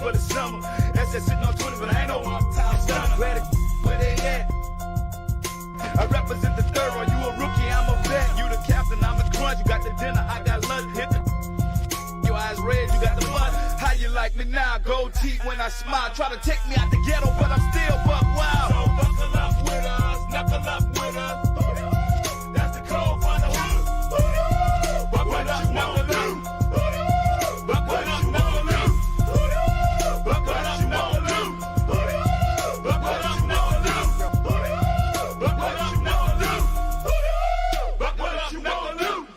for the summer. That's just sitting on 20, but I ain't no uptown stunner. Where they at? I represent the third one. You a rookie, I'm a vet. You the captain, I'm the crunch. You got the dinner, I got lunch. Hit the your eyes red, you got the mud. How you like me now? Gold teeth when I smile. Try to take me out the ghetto, but I'm still buck wild. So buckle up with us, knuckle up with us. That's the code for the hood. Buckle up, knuckle up. Buckle up, knuckle up. Buckle up, knuckle up. Buckle up, knuckle up. Buckle up, knuckle up. Buckle up, knuckle up. Buckle up, knuckle up.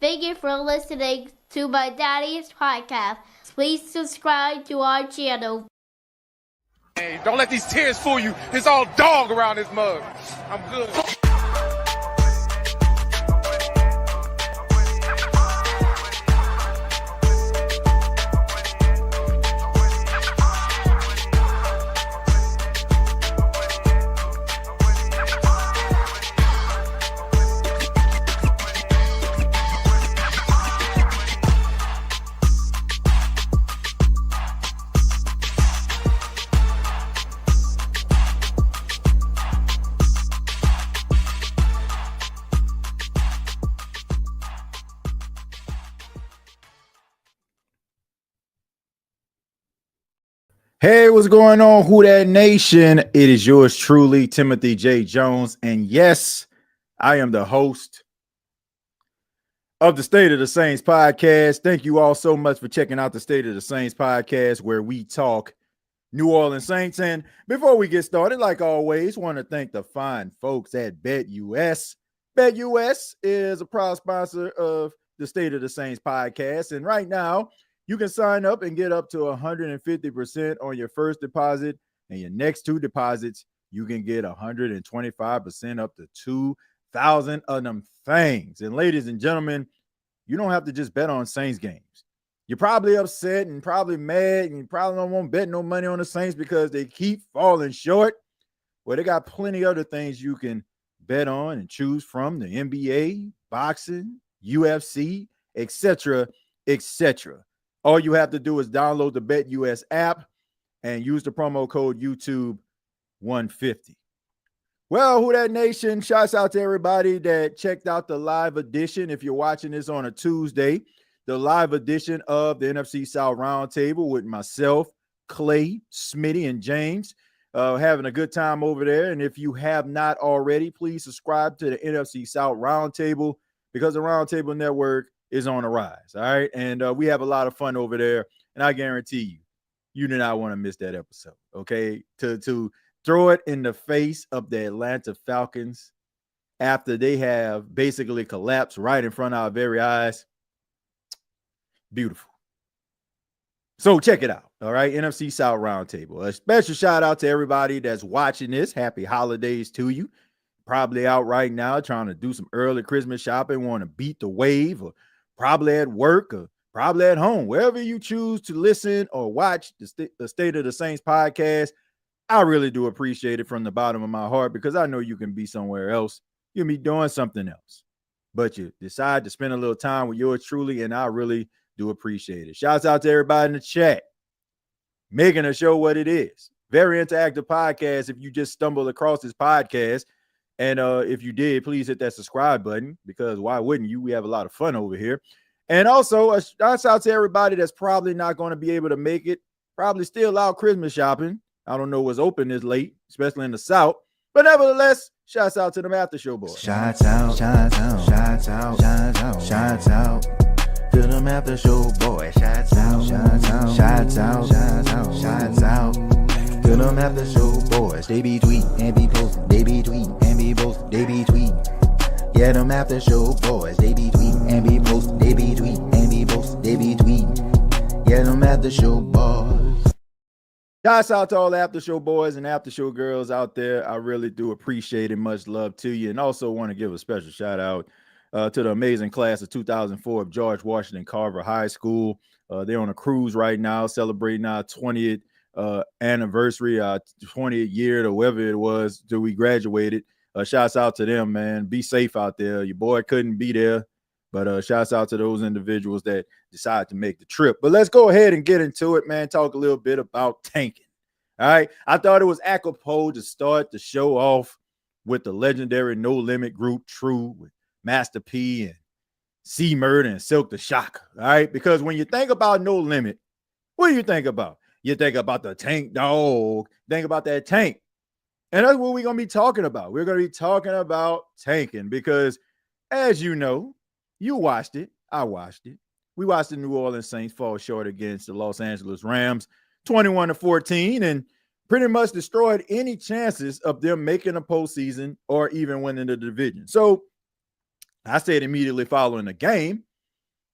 Thank you for listening to my daddy's podcast. Please subscribe to our channel. Hey, don't let these tears fool you. It's all dog around this mug. I'm good. Hey, what's going on, Who Dat Nation? It is yours truly, Timothy J. Jones. And yes, I am the host of the State of the Saints podcast. Thank you all so much for checking out the State of the Saints podcast, where we talk New Orleans Saints. And before we get started, like always, want to thank the fine folks at BETUS. BETUS is a proud sponsor of the State of the Saints podcast. And right now, you can sign up and get up to 150% on your first deposit, and your next two deposits, you can get 125% up to 2,000 of them things. And ladies and gentlemen, you don't have to just bet on Saints games. You're probably upset and probably mad, and you probably don't want to bet no money on the Saints because they keep falling short. Well, they got plenty of other things you can bet on and choose from: the NBA, boxing, UFC, etc., etc. All you have to do is download the BETUS app and use the promo code YouTube150. Well, Who Dat Nation, shouts out to everybody that checked out the live edition. If you're watching this on a Tuesday, the live edition of the NFC South Roundtable with myself, Clay, Smitty, and James, having a good time over there. And if you have not already, please subscribe to the NFC South Roundtable, because the Roundtable Network is on the rise. All right. And we have a lot of fun over there. And I guarantee you do not want to miss that episode. Okay. To throw it in the face of the Atlanta Falcons after they have basically collapsed right in front of our very eyes. Beautiful. So check it out. All right. NFC South Roundtable. A special shout out to everybody that's watching this. Happy holidays to you. Probably out right now trying to do some early Christmas shopping, want to beat the wave, or probably at work, or probably at home. Wherever you choose to listen or watch the State of the Saints podcast, I really do appreciate it from the bottom of my heart, because I know you can be somewhere else. You can be doing something else, but you decide to spend a little time with yours truly, and I really do appreciate it. Shouts out to everybody in the chat, making the show what it is. Very interactive podcast. If you just stumbled across this podcast, and if you did, please hit that subscribe button, because why wouldn't you? We have a lot of fun over here. And also, a shout out to everybody that's probably not going to be able to make it, probably still out Christmas shopping. I don't know what's open this late, especially in the South. But nevertheless, shouts out to them after show boys. Shouts out, shouts out, shouts out, shouts out, shouts out to them after show boys. Shouts out, shouts out, shouts out, shouts out, shouts out to them after show boys. They be tweeting and be posting, they be tweeting and be posting, they be tweeting. Yeah, them after show boys. They be tweeting and be posting, they be tweeting and be posting, they be tweeting. Yeah, them after show boys. Shouts out to all the after show boys and after show girls out there. I really do appreciate it. Much love to you. And also want to give a special shout out to the amazing class of 2004 of George Washington Carver High School. They're on a cruise right now, celebrating our 20th anniversary, our 20th year, or whatever it was till we graduated. Shouts out to them, man. Be safe out there. Your boy couldn't be there, but shouts out to those individuals that decided to make the trip. But let's go ahead and get into it, man. Talk a little bit about tanking. All right. I thought it was apropos to start the show off with the legendary No Limit group True with Master P and C Murder and Silk the Shocker. All right. Because when you think about No Limit, what do you think about? You think about the tank dog. Think about that tank. And that's what we're going to be talking about. We're going to be talking about tanking because, as you know, you watched it. I watched it. We watched the New Orleans Saints fall short against the Los Angeles Rams 21-14 and pretty much destroyed any chances of them making a postseason or even winning the division. So I said immediately following the game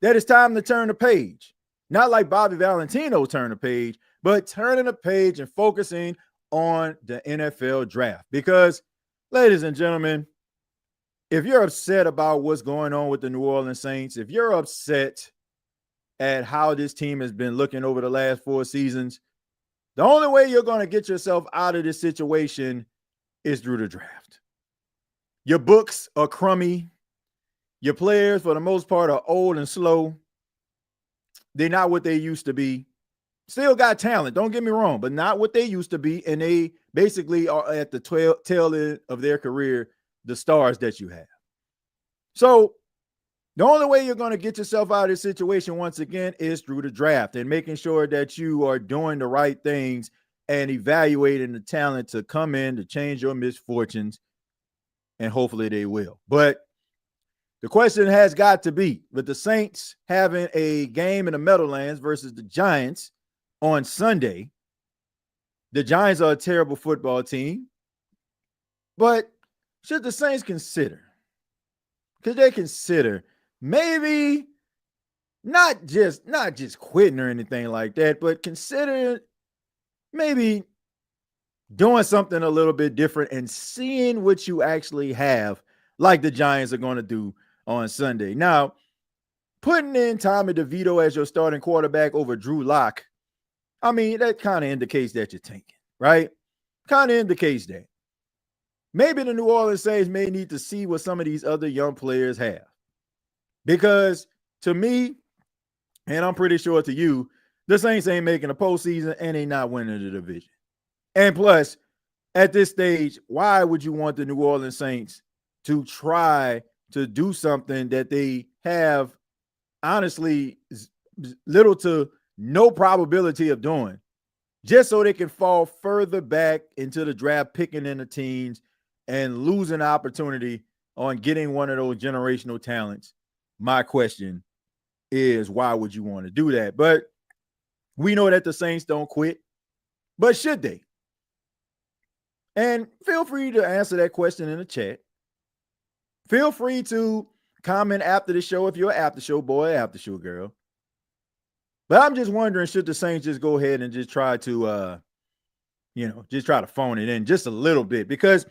that it's time to turn the page. Not like Bobby Valentino turned the page, but turning the page and focusing on the NFL draft. Because, ladies and gentlemen, if you're upset about what's going on with the New Orleans Saints, if you're upset at how this team has been looking over the last 4 seasons, the only way you're going to get yourself out of this situation is through the draft. Your books are crummy. Your players, for the most part, are old and slow. They're not what they used to be. Still got talent, don't get me wrong, but not what they used to be. And they basically are at the tail end of their career, the stars that you have. So the only way you're going to get yourself out of this situation, once again, is through the draft and making sure that you are doing the right things and evaluating the talent to come in to change your misfortunes. And hopefully they will. But the question has got to be, with the Saints having a game in the Meadowlands versus the Giants on Sunday, the Giants are a terrible football team. But should the Saints consider? Could they consider maybe not just quitting or anything like that, but consider maybe doing something a little bit different and seeing what you actually have, like the Giants are going to do on Sunday. Now, putting in Tommy DeVito as your starting quarterback over Drew Lock, I mean, that kind of indicates that you're tanking, right? Kind of indicates that. Maybe the New Orleans Saints may need to see what some of these other young players have. Because to me, and I'm pretty sure to you, the Saints ain't making a postseason and they not winning the division. And plus, at this stage, why would you want the New Orleans Saints to try to do something that they have, honestly, little to no probability of doing, just so they can fall further back into the draft, picking in the teens and losing the opportunity on getting one of those generational talents? My question is, why would you want to do that? But we know that the Saints don't quit, but should they? And feel free to answer that question in the chat. Feel free to comment after the show if you're an after show boy, after show girl. But I'm just wondering, should the Saints just go ahead and just try to, just try to phone it in just a little bit? Because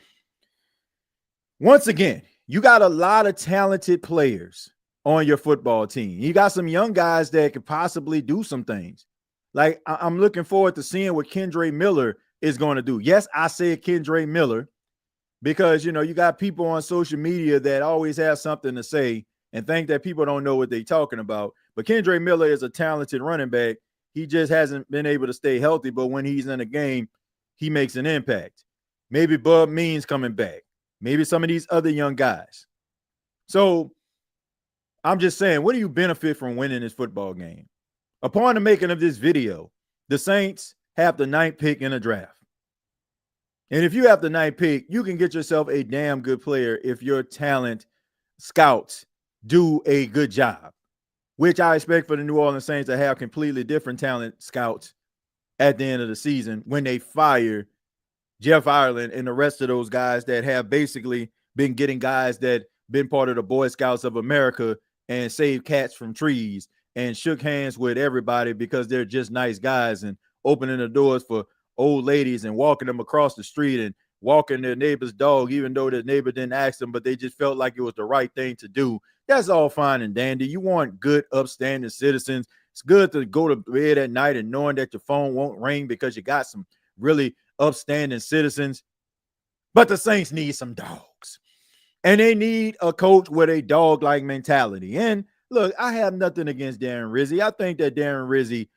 once again, you got a lot of talented players on your football team. You got some young guys that could possibly do some things. Like, I'm looking forward to seeing what Kendre Miller is going to do. Yes, I said Kendre Miller because, you got people on social media that always have something to say and think that people don't know what they're talking about. But Kendre Miller is a talented running back. He just hasn't been able to stay healthy, but when he's in a game, he makes an impact. Maybe Bub Means coming back. Maybe some of these other young guys. So I'm just saying, what do you benefit from winning this football game? Upon the making of this video, the Saints have the 9th pick in the draft. And if you have the 9th pick, you can get yourself a damn good player if your talent scouts do a good job, which I expect for the New Orleans Saints to have completely different talent scouts at the end of the season when they fire Jeff Ireland and the rest of those guys that have basically been getting guys that been part of the Boy Scouts of America and saved cats from trees and shook hands with everybody because they're just nice guys and opening the doors for old ladies and walking them across the street and walking their neighbor's dog, even though the neighbor didn't ask them, but they just felt like it was the right thing to do That's all fine and dandy. You want good, upstanding citizens. It's good to go to bed at night and knowing that your phone won't ring because you got some really upstanding citizens. But the Saints need some dogs. And they need a coach with a dog-like mentality. And look, I have nothing against Darren Rizzi. I think that Darren Rizzi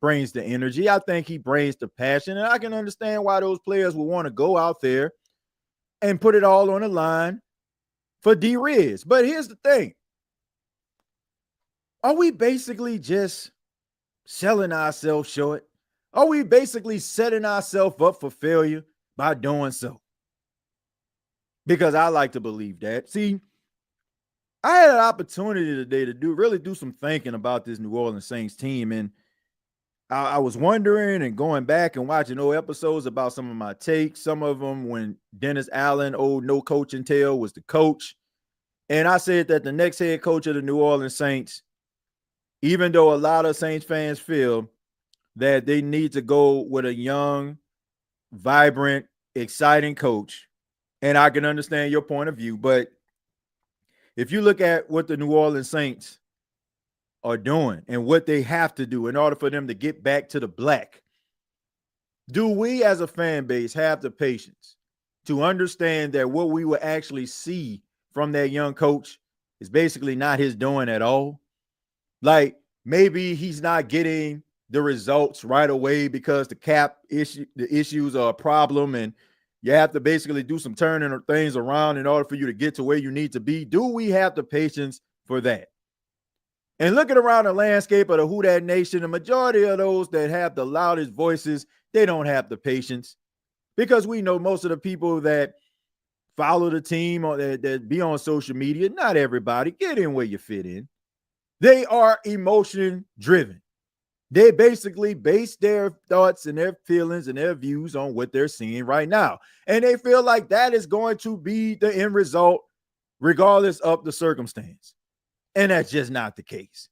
brings the energy. I think he brings the passion. And I can understand why those players would want to go out there and put it all on the line for D-Riz. But here's the thing. Are we basically just selling ourselves short? Are we basically setting ourselves up for failure by doing so? Because I like to believe that. See, I had an opportunity today to really do some thinking about this New Orleans Saints team. And I was wondering and going back and watching old episodes about some of my takes. Some of them when Dennis Allen, old no coaching tale, was the coach. And I said that the next head coach of the New Orleans Saints, even though a lot of Saints fans feel that they need to go with a young, vibrant, exciting coach, and I can understand your point of view, but if you look at what the New Orleans Saints are doing and what they have to do in order for them to get back to the black, do we as a fan base have the patience to understand that what we will actually see from that young coach is basically not his doing at all? Like, maybe he's not getting the results right away because the issues are a problem and you have to basically do some turning things around in order for you to get to where you need to be. Do we have the patience for that? And looking around the landscape of the Who Dat Nation, the majority of those that have the loudest voices, they don't have the patience, because we know most of the people that follow the team or that be on social media, not everybody, get in where you fit in. They are emotion driven. They basically base their thoughts and their feelings and their views on what they're seeing right now. And they feel like that is going to be the end result, regardless of the circumstance. And that's just not the case.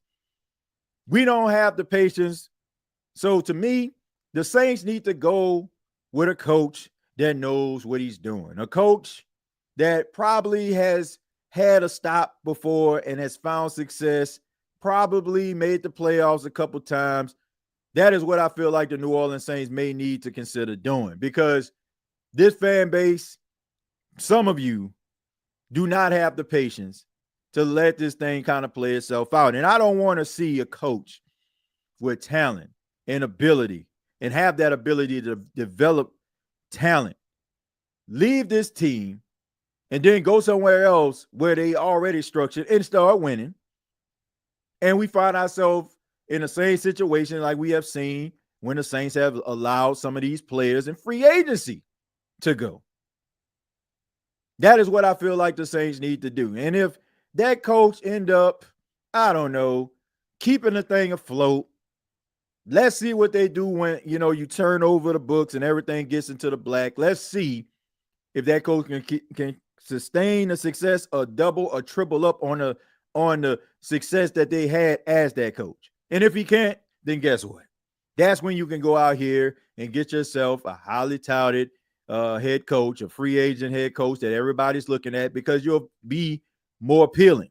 We don't have the patience. So to me, the Saints need to go with a coach that knows what he's doing. A coach that probably has had a stop before and has found success, probably made the playoffs a couple times. That is what I feel like the New Orleans Saints may need to consider doing, because this fan base, some of you do not have the patience to let this thing kind of play itself out. And I don't want to see a coach with talent and ability and have that ability to develop talent leave this team and then go somewhere else where they already structured and start winning. And we find ourselves in the same situation like we have seen when the Saints have allowed some of these players in free agency to go. That is what I feel like the Saints need to do. And if that coach end up, I don't know, keeping the thing afloat, let's see what they do when, you turn over the books and everything gets into the black. Let's see if that coach can sustain the success or double or triple up on the success that they had as that coach. And if he can't, then guess what? That's when you can go out here and get yourself a highly touted head coach, a free agent head coach that everybody's looking at, because you'll be more appealing.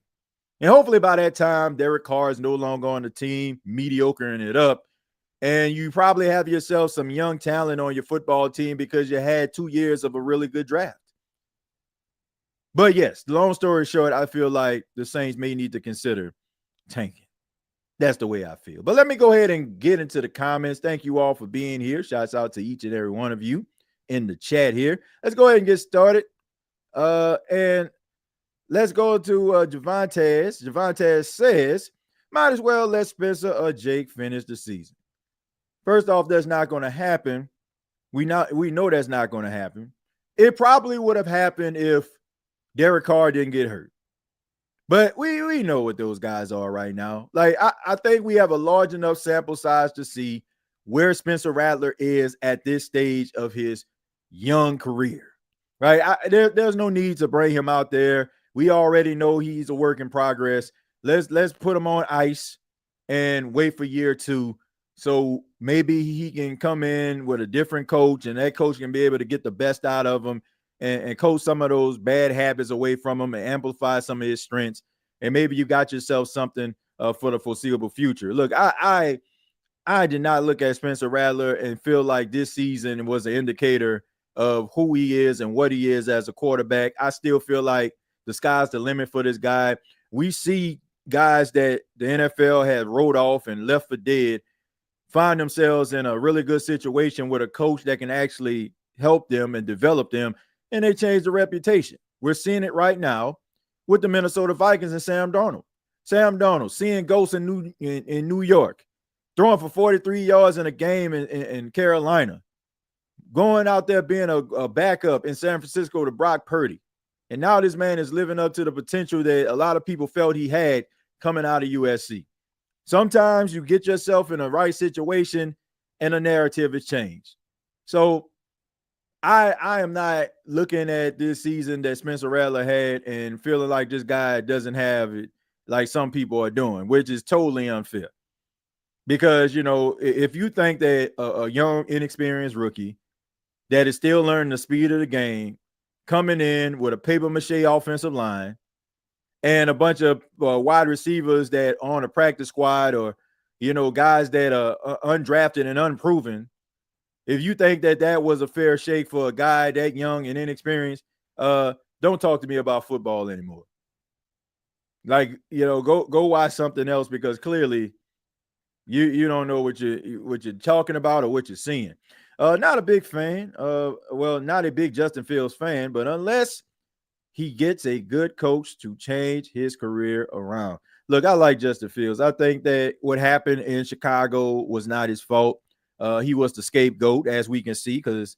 And hopefully by that time, Derek Carr is no longer on the team, mediocring it up. And you probably have yourself some young talent on your football team because you had 2 years of a really good draft. But yes, long story short, I feel like the Saints may need to consider tanking. That's the way I feel. But let me go ahead and get into the comments. Thank you all for being here. Shouts out to each and every one of you in the chat here. Let's go ahead and get started. And let's go to Javantez. Javantez says, might as well let Spencer or Jake finish the season. First off, that's not going to happen. We know that's not going to happen. It probably would have happened if Derek Carr didn't get hurt. But we know what those guys are right now. Like, I think we have a large enough sample size to see where Spencer Rattler is at this stage of his young career, right? There's no need to bring him out there. We already know he's a work in progress. Let's put him on ice and wait for year 2. So maybe he can come in with a different coach, and that coach can be able to get the best out of him and coach some of those bad habits away from him and amplify some of his strengths. and maybe you got yourself something for the foreseeable future. Look, I did not look at Spencer Rattler and feel like this season was an indicator of who he is and what he is as a quarterback. I still feel like the sky's the limit for this guy. We see guys that the NFL had wrote off and left for dead find themselves in a really good situation with a coach that can actually help them and develop them, and they change the reputation. We're seeing it right now with the Minnesota Vikings and Sam Darnold. Sam Darnold seeing ghosts in New York, throwing for 43 yards in a game in Carolina, going out there being a backup in San Francisco to Brock Purdy. And now this man is living up to the potential that a lot of people felt he had coming out of USC. Sometimes you get yourself in a right situation and the narrative is changed. So I am not looking at this season that Spencer Rattler had and feeling like this guy doesn't have it like some people are doing, which is totally unfair. Because, you know, if you think that a young, inexperienced rookie that is still learning the speed of the game, coming in with a paper-mache offensive line and a bunch of wide receivers that are on a practice squad or, you know, guys that are undrafted and unproven, if you think that that was a fair shake for a guy that young and inexperienced, don't talk to me about football anymore. Like, you know, go watch something else, because clearly you don't know what you're talking about or what you're seeing. Not a big fan. Well, not a big Justin Fields fan, but unless he gets a good coach to change his career around. Look, I like Justin Fields. I think that what happened in Chicago was not his fault. He was the scapegoat, as we can see, because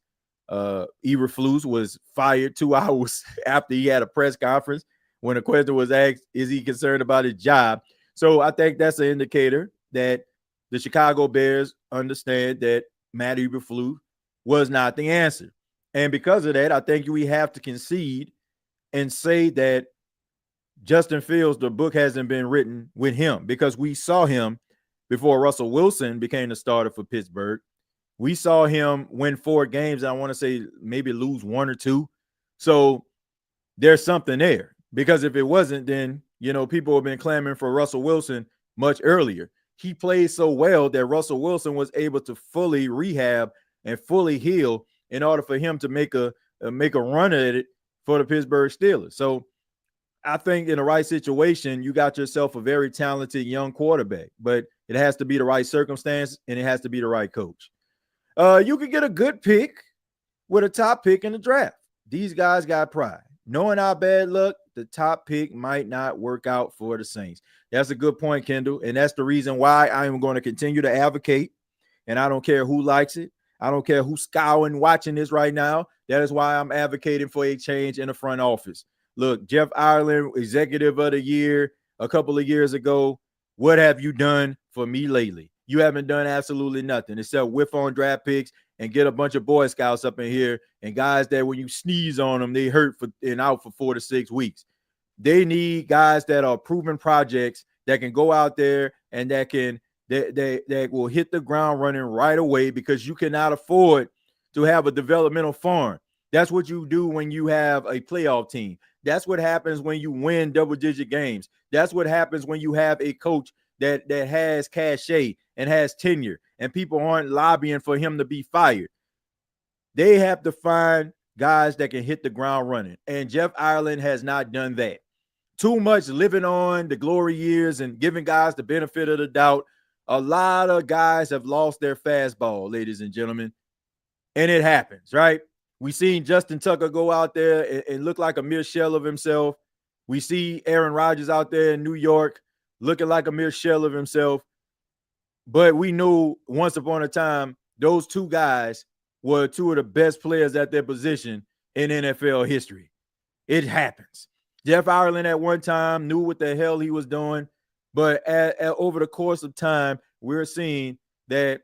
Eberflus was fired 2 hours after he had a press conference when the question was asked, is he concerned about his job? So I think that's an indicator that the Chicago Bears understand that Matt Eberflus was not the answer. And because of that, I think we have to concede and say that Justin Fields, the book hasn't been written with him, because we saw him before Russell Wilson became the starter for Pittsburgh. We saw him win 4 games. I want to say maybe lose 1 or 2. So there's something there, because if it wasn't, then, you know, people have been clamoring for Russell Wilson much earlier. He played so well that Russell Wilson was able to fully rehab and fully heal in order for him to make a run at it for the Pittsburgh Steelers. So I think in the right situation, you got yourself a very talented young quarterback, but it has to be the right circumstance and it has to be the right coach. You could get a good pick with a top pick in the draft. These guys got pride. Knowing our bad luck, the top pick might not work out for the Saints. That's a good point, Kendall. And that's the reason why I am going to continue to advocate. And I don't care who likes it. I don't care who's scouring, watching this right now. That is why I'm advocating for a change in the front office. Look, Jeff Ireland, Executive of the Year a couple of years ago. What have you done for me lately? You haven't done absolutely nothing except whiff on draft picks and get a bunch of Boy Scouts up in here and guys that when you sneeze on them, they hurt and out for 4 to 6 weeks. They need guys that are proven projects that can go out there and that will hit the ground running right away, because you cannot afford to have a developmental farm. That's what you do when you have a playoff team. That's what happens when you win double-digit games. That's what happens when you have a coach that has cachet and has tenure, and people aren't lobbying for him to be fired. They have to find guys that can hit the ground running, and Jeff Ireland has not done that. Too much living on the glory years and giving guys the benefit of the doubt. A lot of guys have lost their fastball, ladies and gentlemen, and it happens, right? We seen Justin Tucker go out there and look like a mere shell of himself. We see Aaron Rodgers out there in New York looking like a mere shell of himself. But we knew once upon a time, those two guys were 2 of the best players at their position in NFL history. It happens. Jeff Ireland at one time knew what the hell he was doing. But over the course of time, we're seeing that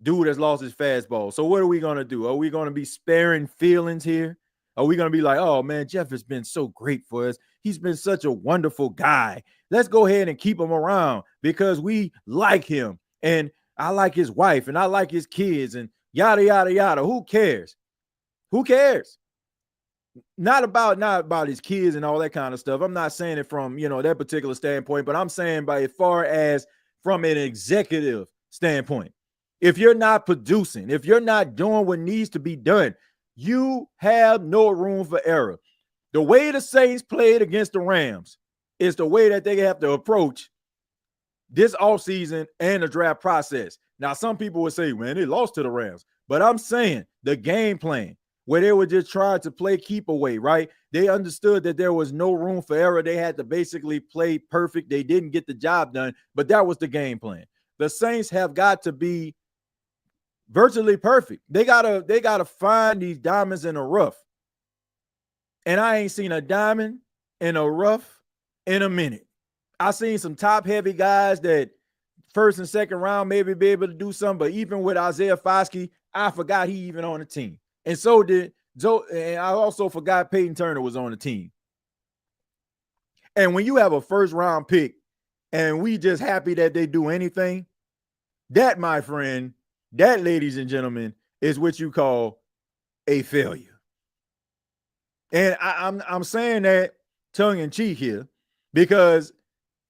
dude has lost his fastball. So what are we going to do? Are we going to be sparing feelings here? Are we going to be like, oh, man, Jeff has been so great for us. He's been such a wonderful guy. Let's go ahead and keep him around because we like him. And I like his wife and I like his kids and yada, yada, yada. Who cares? Who cares? not about his kids and all that kind of stuff. I'm not saying it from, that particular standpoint, but I'm saying by as far as from an executive standpoint. If you're not producing, if you're not doing what needs to be done, you have no room for error. The way the Saints played against the Rams is the way that they have to approach this offseason and the draft process. Now, some people would say, man, they lost to the Rams. But I'm saying the game plan, where they were just trying to play keep away, right? They understood that there was no room for error. They had to basically play perfect. They didn't get the job done, but that was the game plan. The Saints have got to be virtually perfect. They gotta find these diamonds in the rough. And I ain't seen a diamond in a rough in a minute. I seen some top-heavy guys that first and second round maybe be able to do something, but even with Isaiah Foskey, I forgot he even on the team. And so did Joe, and I also forgot Peyton Turner was on the team. And when you have a first-round pick and we just happy that they do anything, that, my friend, that, ladies and gentlemen, is what you call a failure. And I'm saying that tongue-in-cheek here because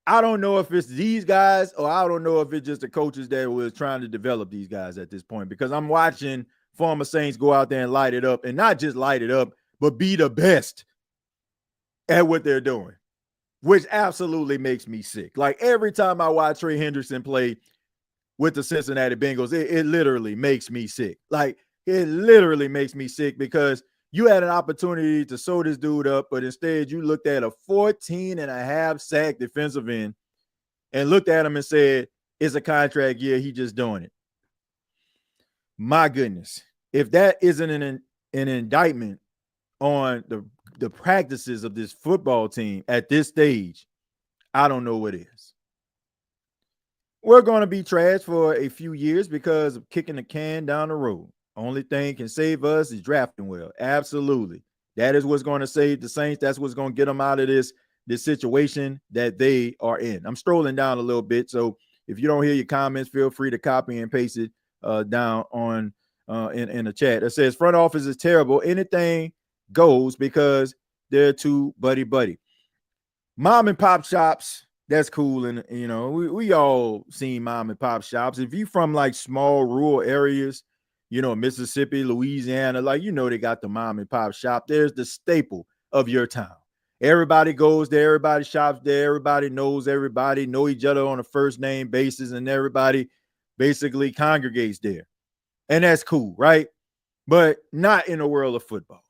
I don't know if it's these guys or I don't know if it's just the coaches that was trying to develop these guys at this point, because I'm watching former Saints go out there and light it up, and not just light it up, but be the best at what they're doing, which absolutely makes me sick. Like every time I watch Trey Hendrickson play with the Cincinnati Bengals, it literally makes me sick. Like it literally makes me sick because you had an opportunity to sew this dude up, but instead you looked at a 14.5 sack defensive end and looked at him and said, it's a contract year. He just doing it. My goodness. If that isn't an indictment on the practices of this football team at this stage, I don't know what is. We're going to be trash for a few years because of kicking the can down the road. Only thing can save us is drafting well. Absolutely. That is what's going to save the Saints. That's what's going to get them out of this situation that they are in. I'm strolling down a little bit, so if you don't hear your comments, feel free to copy and paste it down on in the chat. It says front office is terrible. Anything goes because they're too buddy. Mom and pop shops, that's cool. And, we all seen mom and pop shops. If you from like small rural areas, Mississippi, Louisiana, they got the mom and pop shop. There's the staple of your town. Everybody goes there. Everybody shops there. Everybody knows everybody, know each other on a first name basis, and everybody basically congregates there. And that's cool, right? But not in the world of football.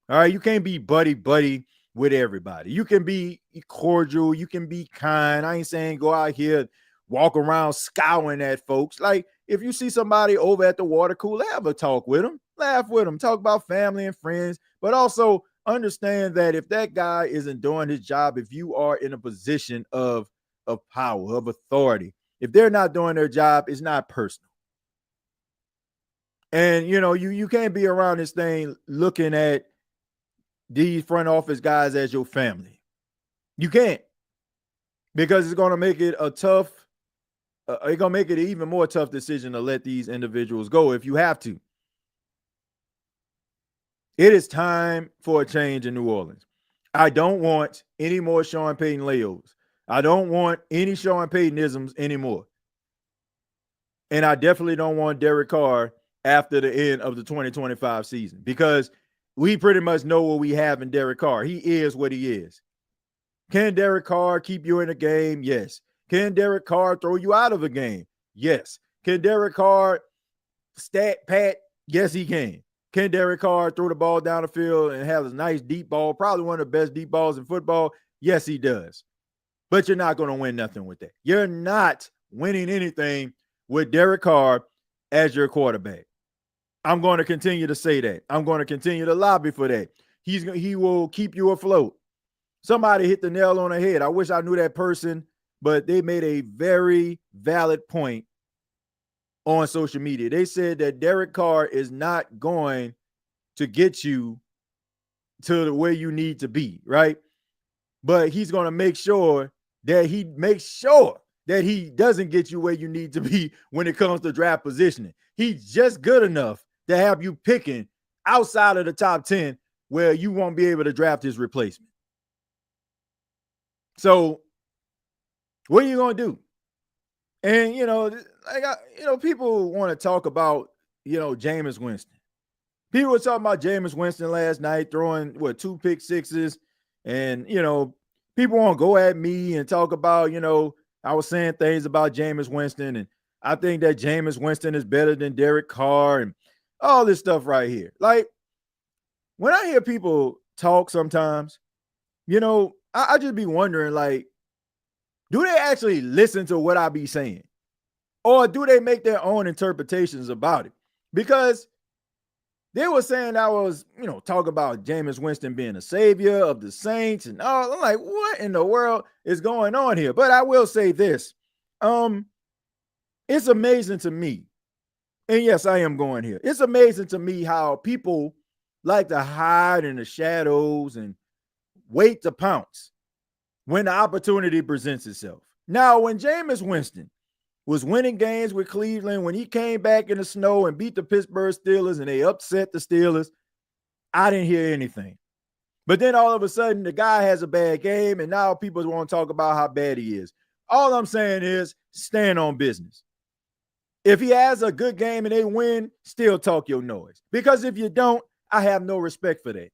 All right. You can't be buddy with everybody. You can be cordial. You can be kind. I ain't saying go out here, walk around scowling at folks. Like, if you see somebody over at the water cooler, have a talk with them, laugh with them, talk about family and friends, but also understand that if that guy isn't doing his job, if you are in a position of power, of authority, if they're not doing their job, it's not personal. And, you can't be around this thing looking at these front office guys as your family. You can't, because it's going to make it a tough, it's going to make it an even more tough decision to let these individuals go if you have to. It is time for a change in New Orleans. I don't want any more Sean Payton layovers. I don't want any Sean Paytonisms anymore. And I definitely don't want Derek Carr after the end of the 2025 season, because we pretty much know what we have in Derek Carr. He is what he is. Can Derek Carr keep you in a game? Yes. Can Derek Carr throw you out of a game? Yes. Can Derek Carr stat pat? Yes, he can. Can Derek Carr throw the ball down the field and have a nice deep ball? Probably one of the best deep balls in football. Yes, he does. But you're not going to win nothing with that. You're not winning anything with Derek Carr as your quarterback. I'm going to continue to say that. I'm going to continue to lobby for that. He will keep you afloat. Somebody hit the nail on the head. I wish I knew that person, but they made a very valid point on social media. They said that Derek Carr is not going to get you to where you need to be, right? But he's going to make sure that he doesn't get you where you need to be when it comes to draft positioning. He's just good enough to have you picking outside of the top 10 where you won't be able to draft his replacement. So what are you going to do? And, people want to talk about, Jameis Winston. People were talking about Jameis Winston last night, throwing, 2 pick sixes. And, people want to go at me and talk about, I was saying things about Jameis Winston. And I think that Jameis Winston is better than Derek Carr and all this stuff right here. Like, when I hear people talk sometimes, I just be wondering, like, do they actually listen to what I be saying? Or do they make their own interpretations about it? Because they were saying I was, talking about Jameis Winston being a savior of the Saints and all. I'm like, what in the world is going on here? But I will say this. It's amazing to me. And yes, I am going here. It's amazing to me how people like to hide in the shadows and wait to pounce when the opportunity presents itself. Now, when Jameis Winston was winning games with Cleveland, when he came back in the snow and beat the Pittsburgh Steelers and they upset the Steelers, I didn't hear anything. But then all of a sudden, the guy has a bad game, and now people want to talk about how bad he is. All I'm saying is stand on business. If he has a good game and they win, still talk your noise. Because if you don't, I have no respect for that.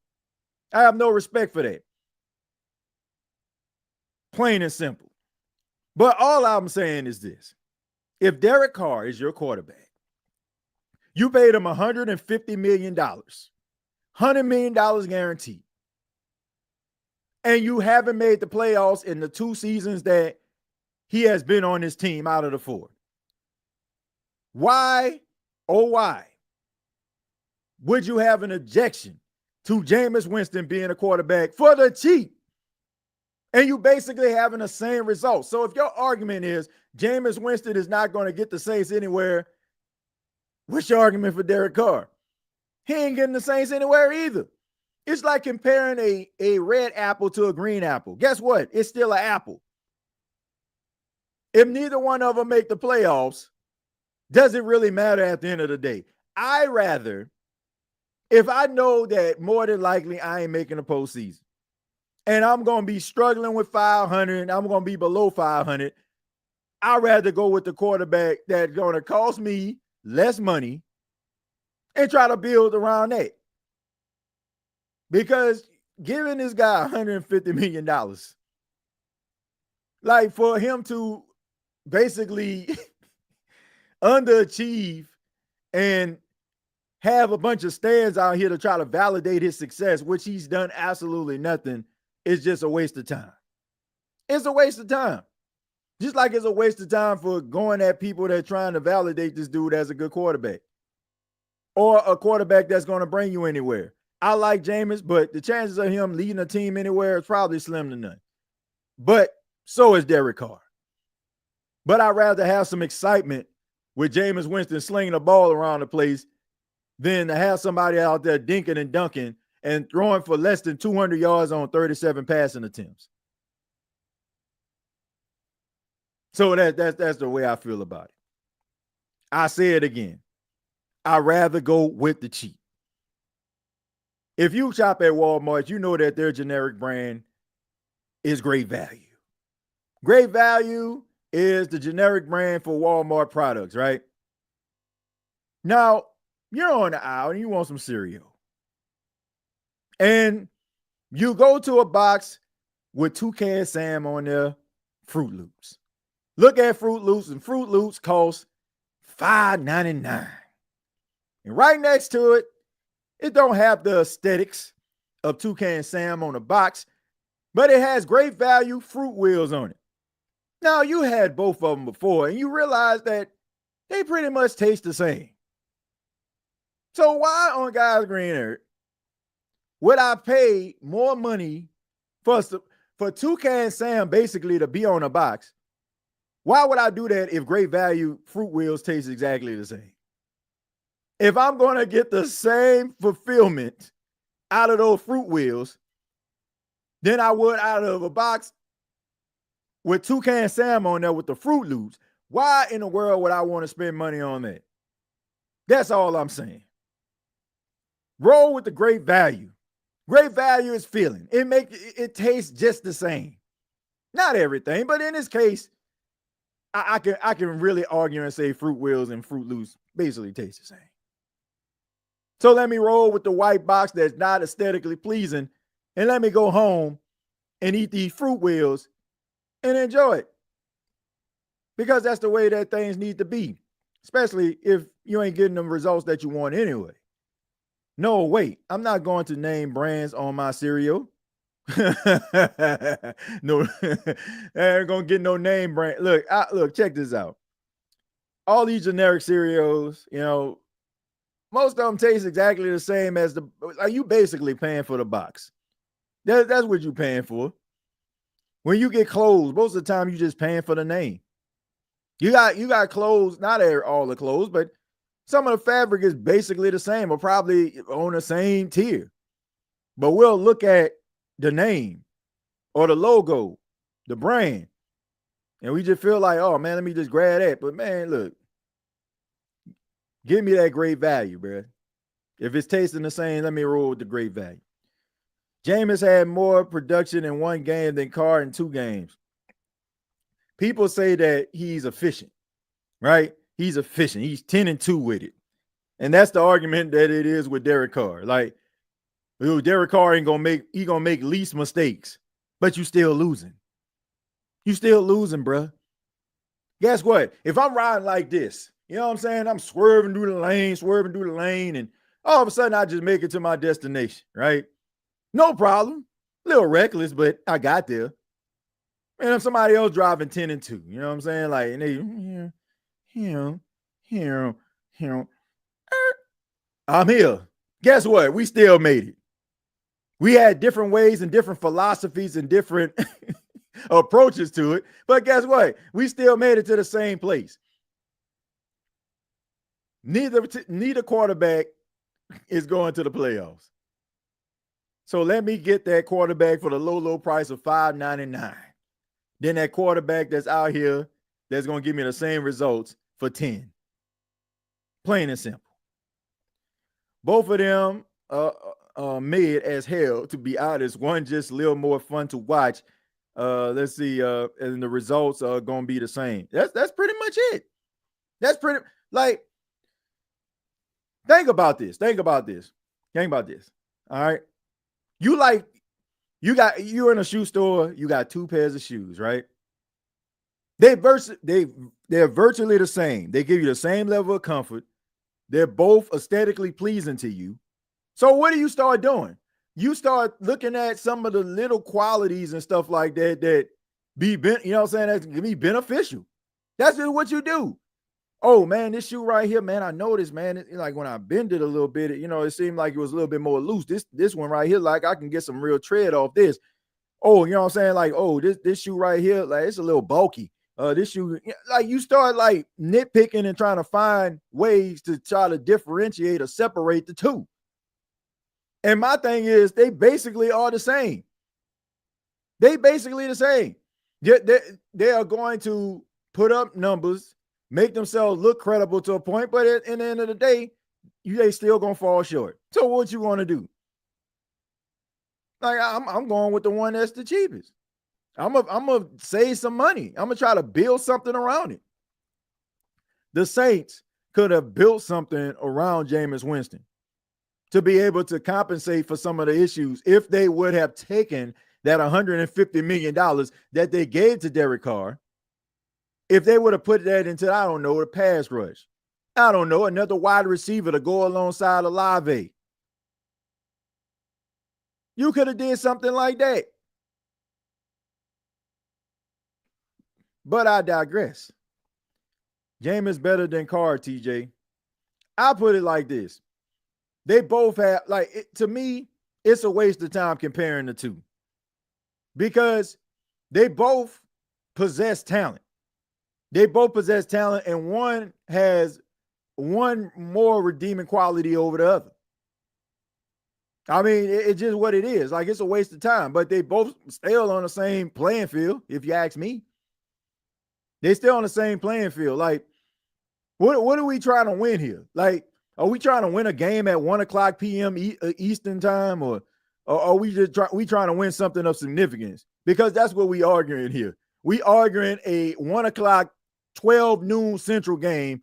I have no respect for that. Plain and simple. But all I'm saying is this. If Derek Carr is your quarterback, you paid him $150 million, $100 million guaranteed, and you haven't made the playoffs in the 2 seasons that he has been on his team out of the 4. Why, oh why, would you have an objection to Jameis Winston being a quarterback for the cheap? And you basically having the same result. So if your argument is Jameis Winston is not going to get the Saints anywhere, what's your argument for Derek Carr? He ain't getting the Saints anywhere either. It's like comparing a red apple to a green apple. Guess what? It's still an apple. If neither one of them make the playoffs, does it really matter at the end of the day? I rather, if I know that more than likely I ain't making the postseason, and I'm going to be struggling with 500, and I'm going to be below 500, I'd rather go with the quarterback that's going to cost me less money and try to build around that. Because giving this guy $150 million, like for him to basically underachieve and have a bunch of stands out here to try to validate his success, which he's done absolutely nothing, is just a waste of time. It's a waste of time. Just like it's a waste of time for going at people that are trying to validate this dude as a good quarterback or a quarterback that's going to bring you anywhere. I like Jameis, but the chances of him leading a team anywhere is probably slim to none. But so is Derek Carr. But I'd rather have some excitement with Jameis Winston slinging the ball around the place than to have somebody out there dinking and dunking and throwing for less than 200 yards on 37 passing attempts. So that's the way I feel about it. I say it again. I'd rather go with the cheap. If you shop at Walmart, you know that their generic brand is Great Value. Great Value is the generic brand for Walmart products, right? Now, you're on the aisle and you want some cereal. And you go to a box with Toucan Sam on there, Fruit Loops. Look at Fruit Loops, and Fruit Loops cost $5.99. And right next to it, it don't have the aesthetics of Toucan Sam on the box, but it has Great Value Fruit Wheels on it. Now, you had both of them before, and you realize that they pretty much taste the same. So why on God's green earth would I pay more money for Toucan Sam basically to be on a box? Why would I do that if Great Value Fruit Wheels taste exactly the same? If I'm going to get the same fulfillment out of those Fruit Wheels than I would out of a box with Toucan Sam on there with the Fruit Loops, why in the world would I want to spend money on that? That's all I'm saying. Roll with the Great Value. Great value is feeling. It tastes just the same. Not everything, but in this case, I can really argue and say Fruit Wheels and Fruit Loops basically taste the same. So let me roll with the white box that's not aesthetically pleasing, and let me go home and eat these Fruit Wheels and enjoy it. Because that's the way that things need to be, especially if you ain't getting the results that you want anyway. No, wait, I'm not going to name brands on my cereal. No, I ain't gonna get no name brand. Look, check this out. All these generic cereals, most of them taste exactly the same as you basically paying for the box. That's what you paying for. When you get clothes, most of the time you just paying for the name. You got clothes, not all the clothes, but some of the fabric is basically the same or probably on the same tier. But we'll look at the name or the logo, the brand, and we just feel like, oh man, let me just grab that. But man, look, give me that great value, bro. If it's tasting the same, let me roll with the great value. Jameis had more production in one game than Carr in 2 games. People say that he's efficient, right? He's efficient. He's 10-2 with it. And that's the argument that it is with Derek Carr. Like, Derek Carr ain't gonna make least mistakes, but you still losing. You still losing, bruh. Guess what? If I'm riding like this, you know what I'm saying? I'm swerving through the lane, and all of a sudden I just make it to my destination, right? No problem. A little reckless, but I got there. And if somebody else driving 10-2, you know what I'm saying? Like, and I'm here. Guess what? We still made it. We had different ways and different philosophies and different approaches to it. But guess what? We still made it to the same place. Neither quarterback is going to the playoffs. So let me get that quarterback for the low price of $5.99. Then that quarterback that's out here that's going to give me the same results for 10. Plain and simple. Both of them mid as hell, to be honest. One just a little more fun to watch. Let's see. And the results are going to be the same. That's pretty much it. That's pretty, like, think about this. All right. You're in a shoe store, you got 2 pairs of shoes, right? They're virtually the same. They give you the same level of comfort. They're both aesthetically pleasing to you. So what do you start doing? You start looking at some of the little qualities and stuff like that that can be beneficial. That's just what you do. Oh man, this shoe right here, man, I noticed, man, like when I bend it a little bit, it seemed like it was a little bit more loose. This one right here, like I can get some real tread off this. Oh, you know what I'm saying? Like, oh, this shoe right here, like it's a little bulky. This shoe, like you start like nitpicking and trying to find ways to try to differentiate or separate the two. And my thing is, they basically are the same. They basically the same. They are going to put up numbers, make themselves look credible to a point, but at the end of the day, they still gonna fall short. So what you want to do? Like I'm going with the one that's the cheapest. I'm gonna save some money. I'm gonna try to build something around it. The Saints could have built something around Jameis Winston to be able to compensate for some of the issues if they would have taken that $150 million that they gave to Derek Carr. If they would have put that into, I don't know, a pass rush. I don't know, another wide receiver to go alongside Olave. You could have did something like that. But I digress. Jameis better than Carr, TJ. I put it like this. They both have, to me, it's a waste of time comparing the two. Because they both possess talent. They both possess talent, and one has one more redeeming quality over the other. I mean, it's just what it is. Like, it's a waste of time, but they both still on the same playing field, if you ask me. They still on the same playing field. Like, what are we trying to win here? Like, are we trying to win a game at 1:00 p.m. Eastern time, or or are we just trying to win something of significance? Because that's what we arguing here. We arguing a 1 o'clock, 12 noon Central game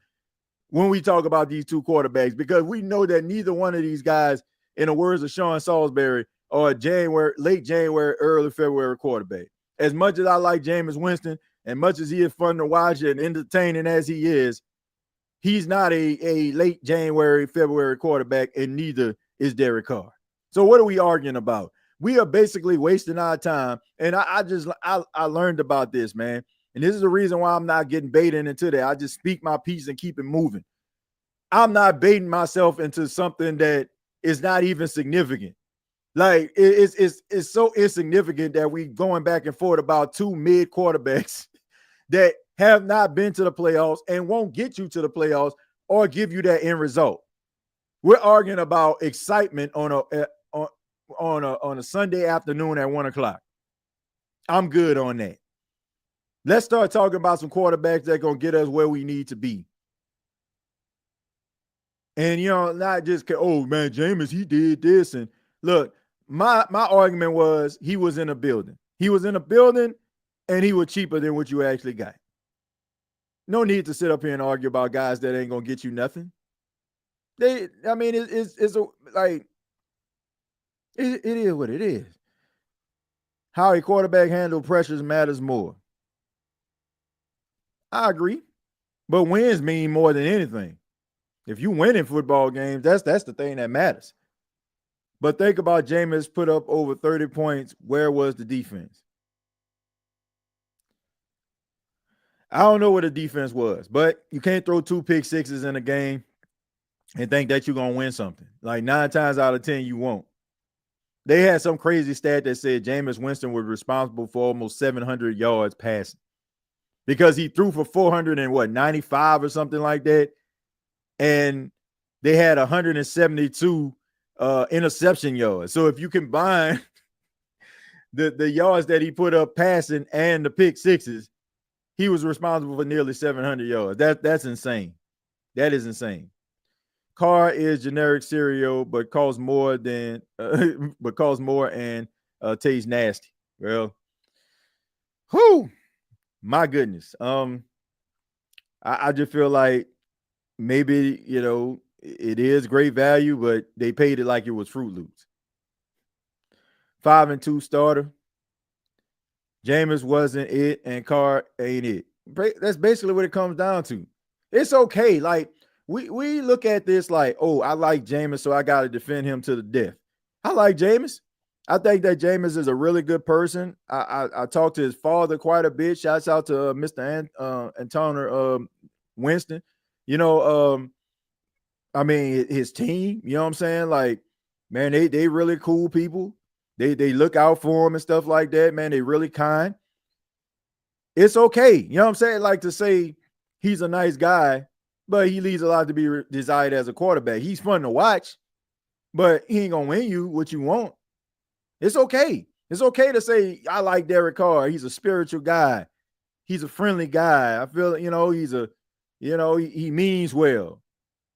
when we talk about these two quarterbacks, because we know that neither one of these guys, in the words of Sean Salisbury, are late January, early February quarterback. As much as I like Jameis Winston, and much as he is fun to watch and entertaining as he is, he's not a late January, February quarterback, and neither is Derek Carr. So what are we arguing about? We are basically wasting our time. And I learned about this, man. And this is the reason why I'm not getting baited into that. I just speak my piece and keep it moving. I'm not baiting myself into something that is not even significant. Like it's so insignificant that we going back and forth about two mid quarterbacks that have not been to the playoffs and won't get you to the playoffs or give you that end result. We're arguing about excitement on a Sunday afternoon at 1 o'clock. I'm good on that. Let's start talking about some quarterbacks that are going to get us where we need to be. And, not just, oh, man, Jameis, he did this. And look, my argument was he was in a building. He was in a building, and he was cheaper than what you actually got. No need to sit up here and argue about guys that ain't going to get you nothing. It is what it is. How a quarterback handles pressures matters more. I agree. But wins mean more than anything. If you win in football games, that's the thing that matters. But think about Jameis put up over 30 points. Where was the defense? I don't know what the defense was, but you can't throw 2 pick sixes in a game and think that you're going to win something. Like 9 times out of 10, you won't. They had some crazy stat that said Jameis Winston was responsible for almost 700 yards passing because he threw for 495 or something like that. And they had 172 interception yards. So if you combine the yards that he put up passing and the pick sixes, he was responsible for nearly 700 yards. That's insane. That is insane. Carr is generic cereal, but costs more and tastes nasty. Well, my goodness. I just feel like maybe, it is great value, but they paid it like it was Fruit Loops. 5-2 starter. Jameis wasn't it, and Carr ain't it. That's basically what it comes down to. It's okay. Like, we look at this like, oh, I like Jameis, so I got to defend him to the death. I like Jameis. I think that Jameis is a really good person. I talked to his father quite a bit. Shouts out to Mr. Antonio Winston. His team, you know what I'm saying? Like, man, they really cool people. They look out for him and stuff like that, man. They really kind. It's okay. You know what I'm saying? Like, to say he's a nice guy, but he leaves a lot to be desired as a quarterback. He's fun to watch, but he ain't going to win you what you want. It's okay. It's okay to say, I like Derek Carr. He's a spiritual guy. He's a friendly guy. I feel, he means well.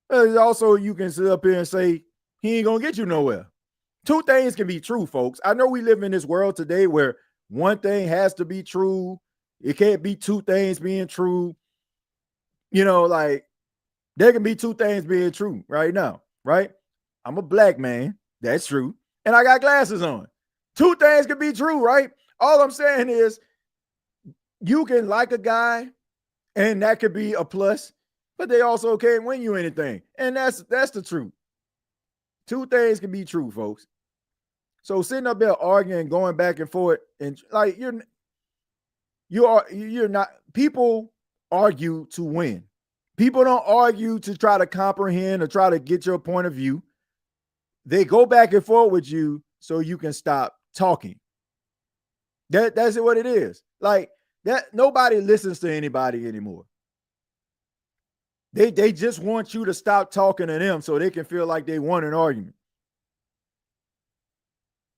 But also, you can sit up here and say, he ain't going to get you nowhere. Two things can be true, folks. I know we live in this world today where one thing has to be true. It can't be two things being true. There can be two things being true right now, right? I'm a black man. That's true. And I got glasses on. Two things can be true, right? All I'm saying is you can like a guy and that could be a plus, but they also can't win you anything. And that's the truth. Two things can be true, folks. So sitting up there arguing, going back and forth, and like you're not, people argue to win. People don't argue to try to comprehend or try to get your point of view. They go back and forth with you so you can stop talking. That's what it is. Like that, nobody listens to anybody anymore. They just want you to stop talking to them so they can feel like they won an argument.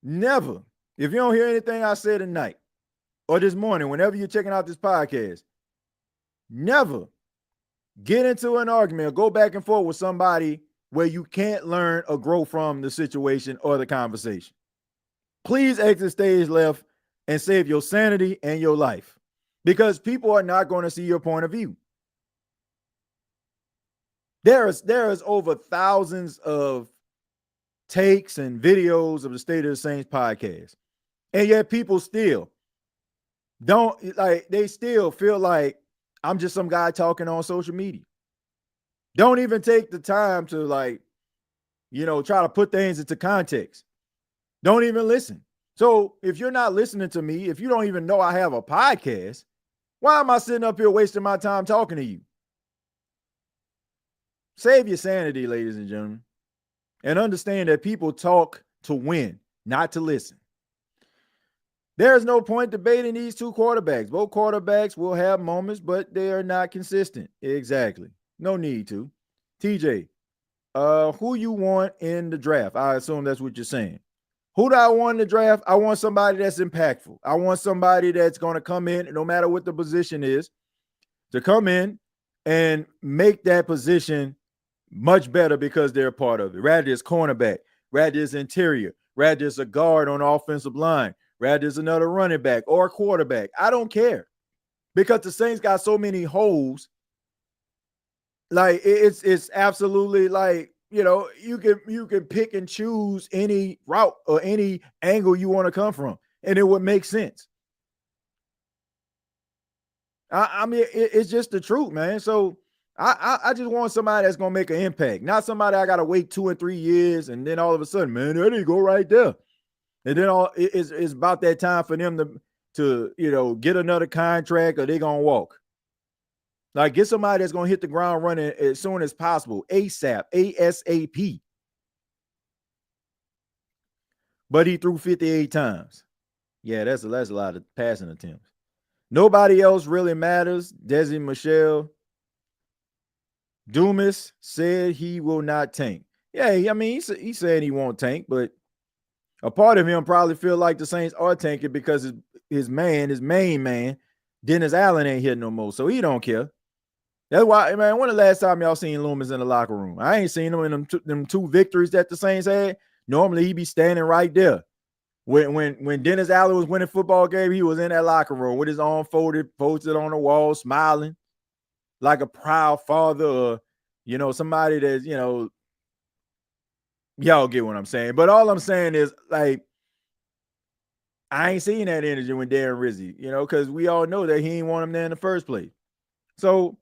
Never. If you don't hear anything I said tonight or this morning, whenever you're checking out this podcast, never get into an argument or go back and forth with somebody where you can't learn or grow from the situation or the conversation. Please exit stage left and save your sanity and your life, because people are not going to see your point of view. There is over thousands of takes and videos of the State of the Saints podcast, and yet people still don't like. They still feel like I'm just some guy talking on social media. Don't even take the time to try to put things into context. Don't even listen. So if you're not listening to me, if you don't even know I have a podcast, why am I sitting up here wasting my time talking to you? Save your sanity, ladies and gentlemen, and understand that people talk to win, not to listen. There is no point debating these two quarterbacks. Both quarterbacks will have moments, but they are not consistent. Exactly. No need to. TJ, who you want in the draft? I assume that's what you're saying. Who do I want in the draft? I want somebody that's impactful. I want somebody that's going to come in, no matter what the position is, to come in and make that position much better because they're a part of it. Rather it's cornerback, rather it's interior, rather it's a guard on the offensive line, rather it's another running back or a quarterback. I don't care, because the Saints got so many holes. Like it's absolutely like, you can pick and choose any route or any angle you want to come from, and it would make sense. I mean, it's just the truth, man. So I just want somebody that's gonna make an impact, not somebody I gotta wait 2 and 3 years, and then all of a sudden, man, there they go right there, and then it's about that time for them to get another contract, or they gonna walk. Like, get somebody that's going to hit the ground running as soon as possible. ASAP, ASAP. But he threw 58 times. Yeah, that's a lot of passing attempts. Nobody else really matters. Desi Michelle. Dumas said he will not tank. Yeah, I mean, he said he won't tank, but a part of him probably feel like the Saints are tanking because his main man, Dennis Allen, ain't here no more, so he don't care. That's why, man, when the last time y'all seen Loomis in the locker room? I ain't seen him in them two victories that the Saints had. Normally, he be standing right there. When Dennis Allen was winning football game, he was in that locker room with his arm posted on the wall, smiling like a proud father, or, somebody that's, y'all get what I'm saying. But all I'm saying is, like, I ain't seen that energy when Darren Rizzi, because we all know that he ain't want him there in the first place. So,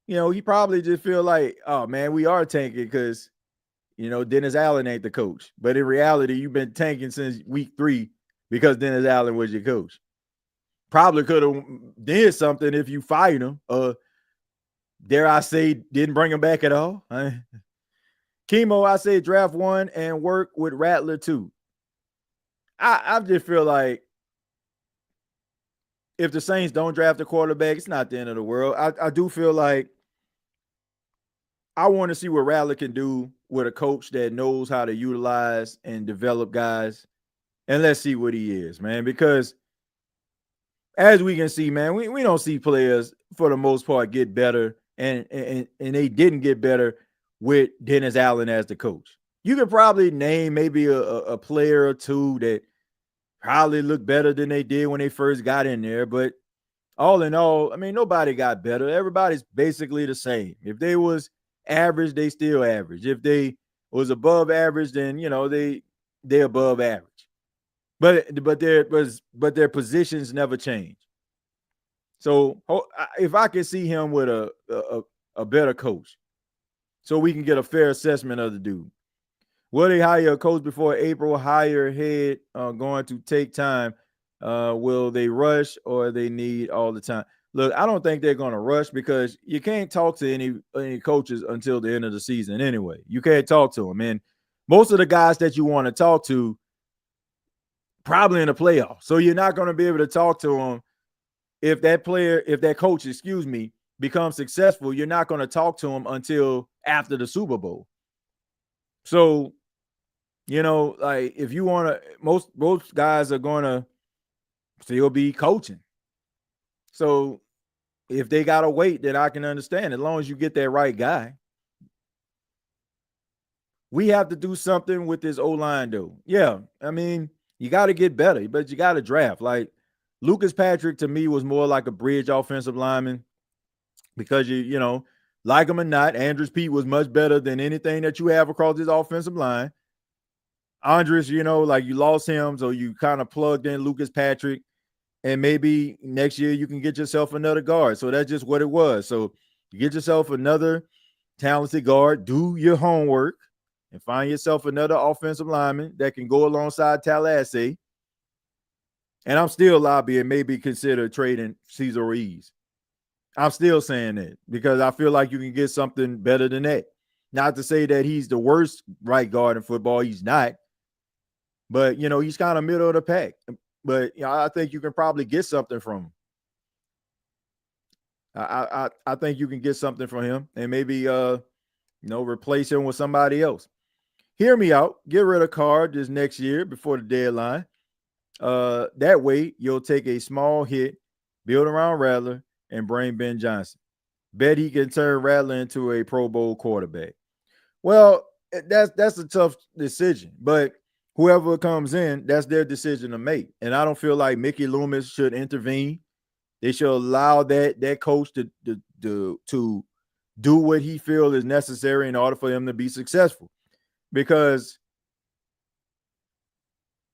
he probably just feel like, oh, man, we are tanking because, Dennis Allen ain't the coach. But in reality, you've been tanking since week 3 because Dennis Allen was your coach. Probably could have did something if you fired him. Dare I say, didn't bring him back at all. Chemo, I say draft 1 and work with Rattler 2. I just feel like if the Saints don't draft a quarterback, it's not the end of the world. I do feel like I want to see what Rattler can do with a coach that knows how to utilize and develop guys. And let's see what he is, man. Because as we can see, man, we don't see players for the most part get better. And they didn't get better with Dennis Allen as the coach. You could probably name maybe a player or two that probably look better than they did when they first got in there. But all in all, I mean, nobody got better. Everybody's basically the same. If they was average, they still average. If they was above average, then they above average. But their positions never change. So if I can see him with a better coach, so we can get a fair assessment of the dude. Will they hire a coach before April? Hire head going to take time. Will they rush, or they need all the time? Look, I don't think they're going to rush, because you can't talk to any coaches until the end of the season anyway. You can't talk to them. And most of the guys that you want to talk to probably in the playoffs. So you're not going to be able to talk to them if that coach, becomes successful. You're not going to talk to him until after the Super Bowl. So, like, if you want to, most guys are going to still be coaching. So if they got to wait, then I can understand, as long as you get that right guy. We have to do something with this O-line, though. Yeah, I mean, You got to get better, but you got to draft. Like Lucas Patrick to me was more like a bridge offensive lineman because you know, like him or not, Andrews Pete was much better than anything that you have across this offensive line. Andres, you know, like you lost him, so you kind of plugged in Lucas Patrick, and maybe next year you can get yourself another guard. So that's just what it was. So you get yourself another talented guard, do your homework, and find yourself another offensive lineman that can go alongside Tallahassee. And I'm still lobbying maybe consider trading Cesar Ruiz. I'm still saying that because I feel like you can get something better than that. Not to say that he's the worst right guard in football. He's not. But, you know, he's kind of middle of the pack. But, you know, I think you can probably get something from him. I think you can get something from him and maybe, you know, replace him with somebody else. Hear me out. Get rid of Carr this next year before the deadline. That way, you'll take a small hit, build around Rattler, and bring Ben Johnson. Bet he can turn Rattler into a Pro Bowl quarterback. Well, that's a tough decision, but whoever comes in, that's their decision to make. And I don't feel like Mickey Loomis should intervene. They should allow that coach to do what he feels is necessary in order for him to be successful. Because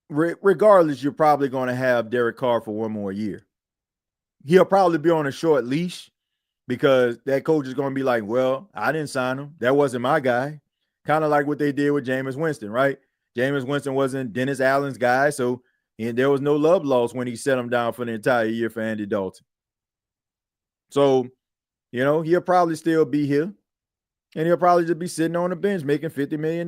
regardless, you're probably going to have Derek Carr for one more year. He'll probably be on a short leash because that coach is going to be like, well, I didn't sign him. That wasn't my guy. Kind of like what they did with Jameis Winston, right? Jameis Winston wasn't Dennis Allen's guy, so and there was no love lost when he set him down for the entire year for Andy Dalton. So, you know, he'll probably still be here, and he'll probably just be sitting on the bench making $50 million.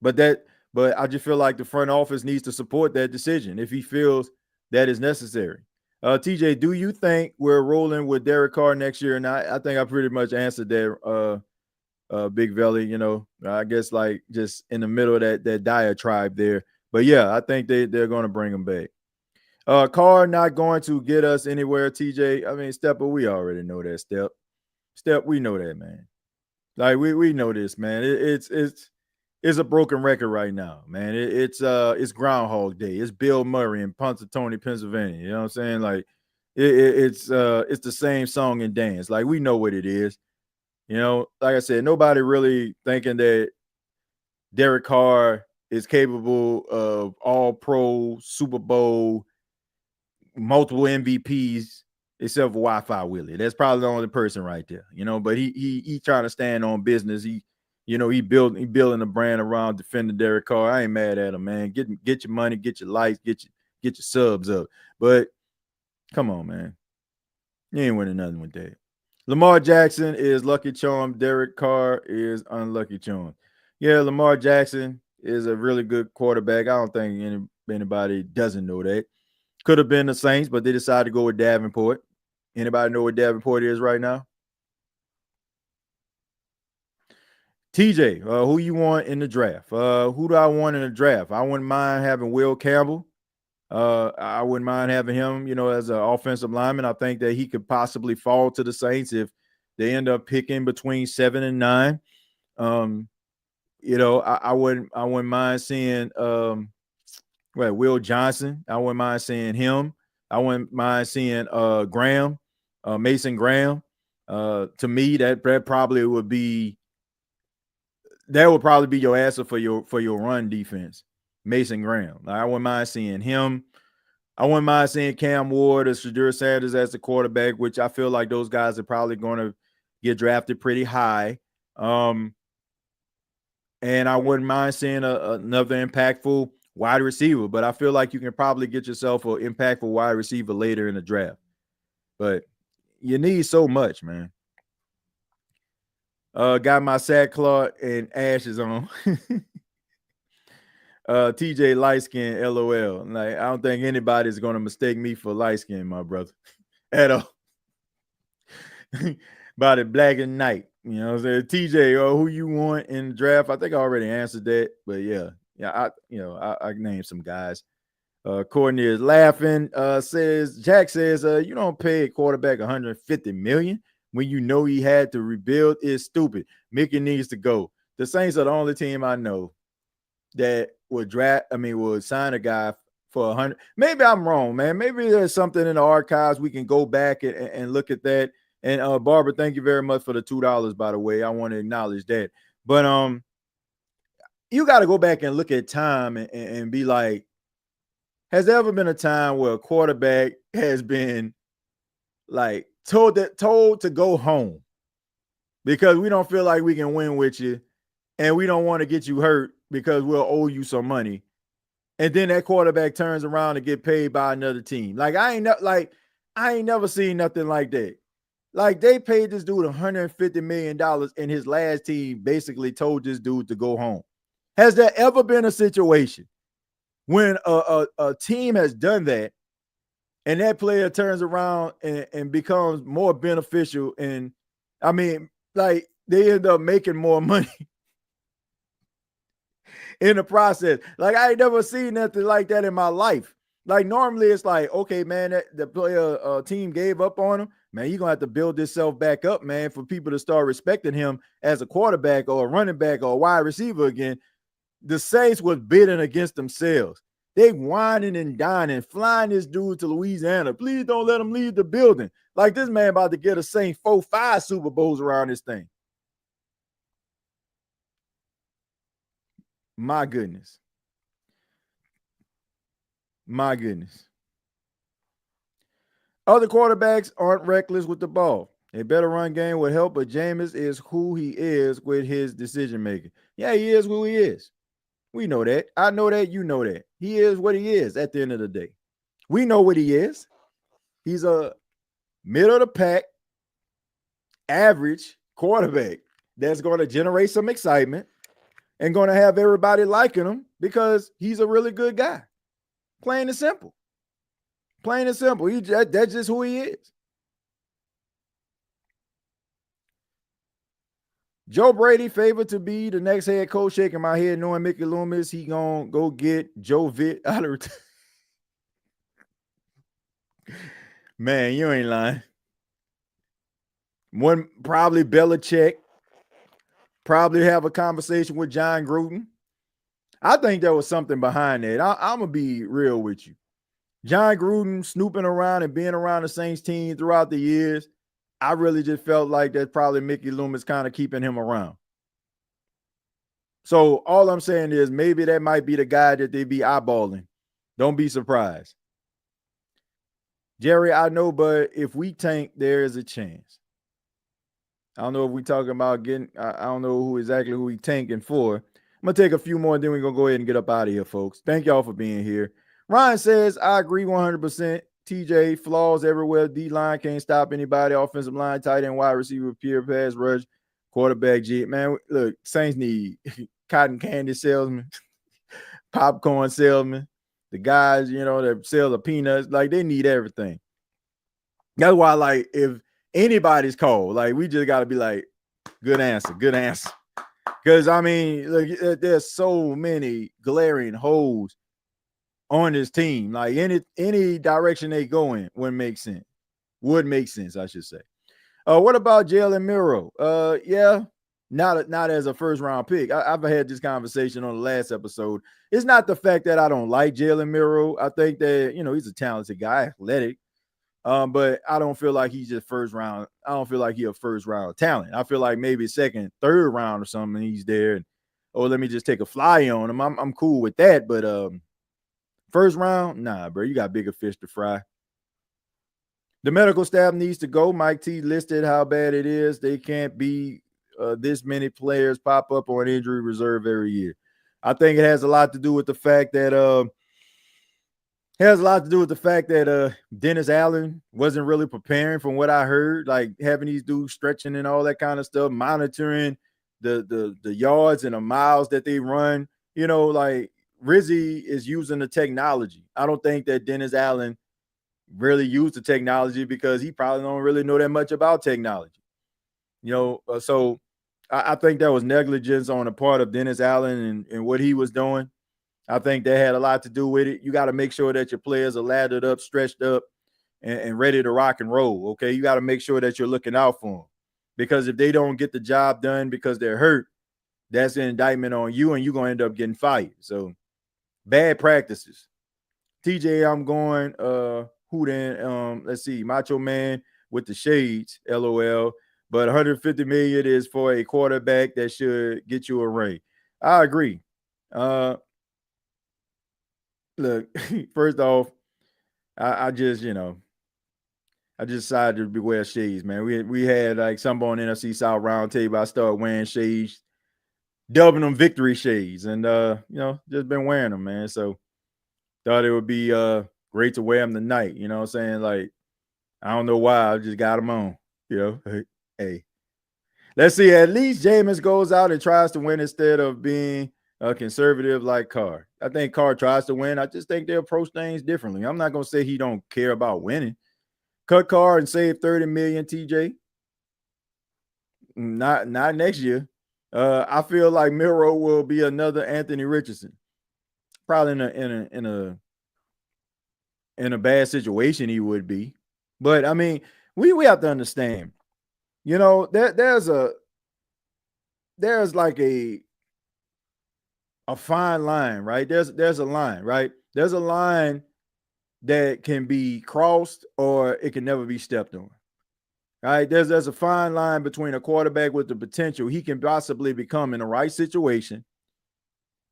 But I just feel like the front office needs to support that decision if he feels that is necessary. TJ, do you think we're rolling with Derek Carr next year? And I think I pretty much answered that, Big Valley, you know, I guess like just in the middle of that diatribe there. But yeah, I think they're going to bring him back. Carr not going to get us anywhere, TJ. I mean, Stepper, we already know that, Step, we know that, man. Like we know this, man. It's a broken record right now, man. It's Groundhog Day. It's Bill Murray in Punxsutawney, Pennsylvania. You know what I'm saying? Like it's the same song and dance. Like we know what it is. You know, like I said, nobody really thinking that Derek Carr is capable of all pro, Super Bowl, multiple MVPs, except for Wi-Fi Willie. That's probably the only person right there, you know, but he trying to stand on business. He building a brand around defending Derek Carr. I ain't mad at him, man. Get your money, get your likes, get your subs up. But come on, man. You ain't winning nothing with that. Lamar Jackson is lucky charm. Derek Carr is unlucky charm. Yeah, Lamar Jackson is a really good quarterback. I don't think anybody doesn't know that. Could have been the Saints, but they decided to go with Davenport. Anybody know what Davenport is right now? TJ, who you want in the draft? Who do I want in the draft? I wouldn't mind having Will Campbell. I wouldn't mind having him, you know, as an offensive lineman. I think that he could possibly fall to the Saints if they end up picking between 7 and 9. You know, I wouldn't mind seeing Will Johnson. I wouldn't mind seeing him. I wouldn't mind seeing Graham, Mason Graham. To me, that probably would be your answer for your run defense. Mason Graham. I wouldn't mind seeing him. I wouldn't mind seeing Cam Ward or Shadur Sanders as the quarterback, which I feel like those guys are probably going to get drafted pretty high. And I wouldn't mind seeing another impactful wide receiver, but I feel like you can probably get yourself an impactful wide receiver later in the draft. But you need so much, man. Got my sackcloth and ashes on. TJ light skin, LOL. Like, I don't think anybody's gonna mistake me for light skin, my brother, at all. About it black and night, you know what I'm saying? TJ, who you want in the draft? I think I already answered that, but yeah, I named some guys. Courtney is laughing. Jack says, you don't pay a quarterback $150 million when you know he had to rebuild. Is stupid. Mickey needs to go. The Saints are the only team I know that would sign a guy for 100. Maybe I'm wrong, man. Maybe there's something in the archives we can go back and look at that. And Barbara, thank you very much for the $2, by the way. I want to acknowledge that. But you got to go back and look at time and be like, has there ever been a time where a quarterback has been like told to go home because we don't feel like we can win with you and we don't want to get you hurt because we'll owe you some money, and then that quarterback turns around and get paid by another team? Like I ain't never seen nothing like that. Like they paid this dude $150 million and his last team basically told this dude to go home. Has there ever been a situation when a team has done that and that player turns around and becomes more beneficial? And I mean, like they end up making more money in the process. Like I ain't never seen nothing like that in my life. Like normally it's like, okay, man, the player team gave up on him. Man, you're going to have to build yourself back up, man, for people to start respecting him as a quarterback or a running back or a wide receiver again. The Saints was bidding against themselves. They whining and dining, flying this dude to Louisiana. Please don't let him leave the building. Like this man about to get a Saint 4-5 Super Bowls around this thing. My goodness. My goodness. Other quarterbacks aren't reckless with the ball. A better run game would help, but Jameis is who he is with his decision making. Yeah, he is who he is. We know that. I know that. You know that. He is what he is at the end of the day. We know what he is. He's a middle of the pack, average quarterback that's going to generate some excitement and going to have everybody liking him because he's a really good guy. Plain and simple. Plain and simple. That's just who he is. Joe Brady favored to be the next head coach. Shaking my head knowing Mickey Loomis, he gonna go get Joe Vitt out of Man, you ain't lying. One probably Belichick. Probably have a conversation with John Gruden. I think there was something behind that. I'm gonna be real with you. John Gruden snooping around and being around the Saints team throughout the years, I really just felt like that's probably Mickey Loomis kind of keeping him around. So all I'm saying is maybe that might be the guy that they be eyeballing. Don't be surprised. Jerry, I know, but if we tank, there is a chance. I don't know if we're talking about getting, I don't know who we tanking for. I'm going to take a few more, and then we're going to go ahead and get up out of here, folks. Thank y'all for being here. Ryan says, I agree 100%. TJ, flaws everywhere. D-line can't stop anybody. Offensive line, tight end, wide receiver, pure pass rush, quarterback, G. Man, look, Saints need cotton candy salesman, popcorn salesman, the guys, that sell the peanuts. Like, they need everything. That's why, like, if anybody's called, like, we just got to be like, good answer. Because, I mean, look, there's so many glaring holes on this team. Like any direction they go in would make sense, I should say. What about Jalen Miro? Yeah, not as a first round pick. I've had this conversation on the last episode. It's not the fact that I don't like Jalen Miro. I think that he's a talented guy, athletic. But I don't feel like he's just first round. I don't feel like he's a first round talent. I feel like maybe second, third round or something. He's there, and let me just take a fly on him. I'm cool with that, but first round, nah, bro. You got bigger fish to fry. The medical staff needs to go. Mike T listed how bad it is. They can't be this many players pop up on injury reserve every year. I think it has a lot to do with the fact that Dennis Allen wasn't really preparing from what I heard, like having these dudes stretching and all that kind of stuff, monitoring the yards and the miles that they run, like Rizzy is using the technology. I don't think that Dennis Allen really used the technology because he probably don't really know that much about technology. So I think that was negligence on the part of Dennis Allen and what he was doing. I think that had a lot to do with it. You got to make sure that your players are lathered up, stretched up, and ready to rock and roll, okay? You got to make sure that you're looking out for them. Because if they don't get the job done because they're hurt, that's an indictment on you, and you're going to end up getting fired. So, bad practices. TJ, I'm going who then? Let's see, Macho Man with the shades, LOL. But 150 million is for a quarterback that should get you a ring. I agree. Look, first off, I just, I just decided to wear shades, man. We had like some on NFC South roundtable. I started wearing shades, dubbing them victory shades, and just been wearing them, man. So thought it would be great to wear them tonight. You know what I'm saying? Like, I don't know why, I just got them on. Hey. Let's see. At least Jameis goes out and tries to win instead of being a conservative like Carr. I think Carr tries to win. I just think they approach things differently. I'm not gonna say he don't care about winning. Cut Carr and save 30 million, TJ. Not next year. I feel like Miro will be another Anthony Richardson. Probably in a bad situation he would be. But I mean, we have to understand. There's like a fine line, right? There's a line, right? There's a line that can be crossed or it can never be stepped on. Right? There's a fine line between a quarterback with the potential he can possibly become in the right situation.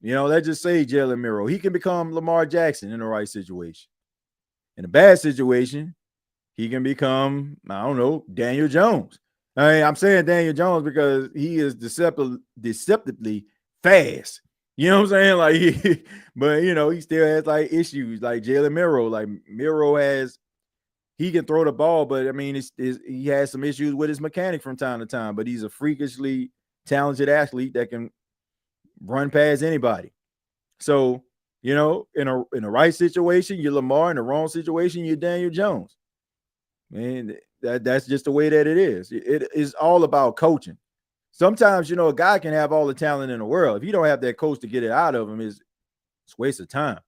Let's just say Jalen Miro. He can become Lamar Jackson in the right situation. In a bad situation, he can become, I don't know, Daniel Jones. I mean, I'm saying Daniel Jones because he is deceptively fast. You know what I'm saying? Like, but he still has like issues like Jalen Miro. Like Miro he can throw the ball, but I mean, he has some issues with his mechanic from time to time. But he's a freakishly talented athlete that can run past anybody. So, in a right situation, you're Lamar. In the wrong situation, you're Daniel Jones. Man, that's just the way that it is. It is all about coaching. Sometimes, a guy can have all the talent in the world. If you don't have that coach to get it out of him, it's a waste of time.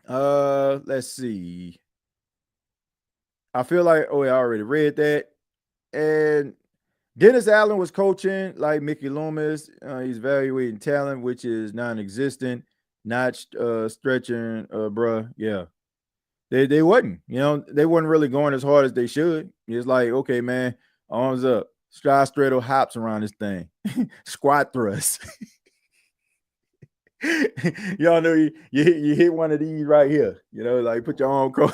Let's see. I feel like, I already read that. And Dennis Allen was coaching like Mickey Loomis. He's evaluating talent, which is non-existent, not stretching, bruh. Yeah. They wasn't, they weren't really going as hard as they should. It's like, okay, man, arms up, stride straddle hops around this thing, squat thrust. Y'all know you hit one of these right here, like put your arm cross.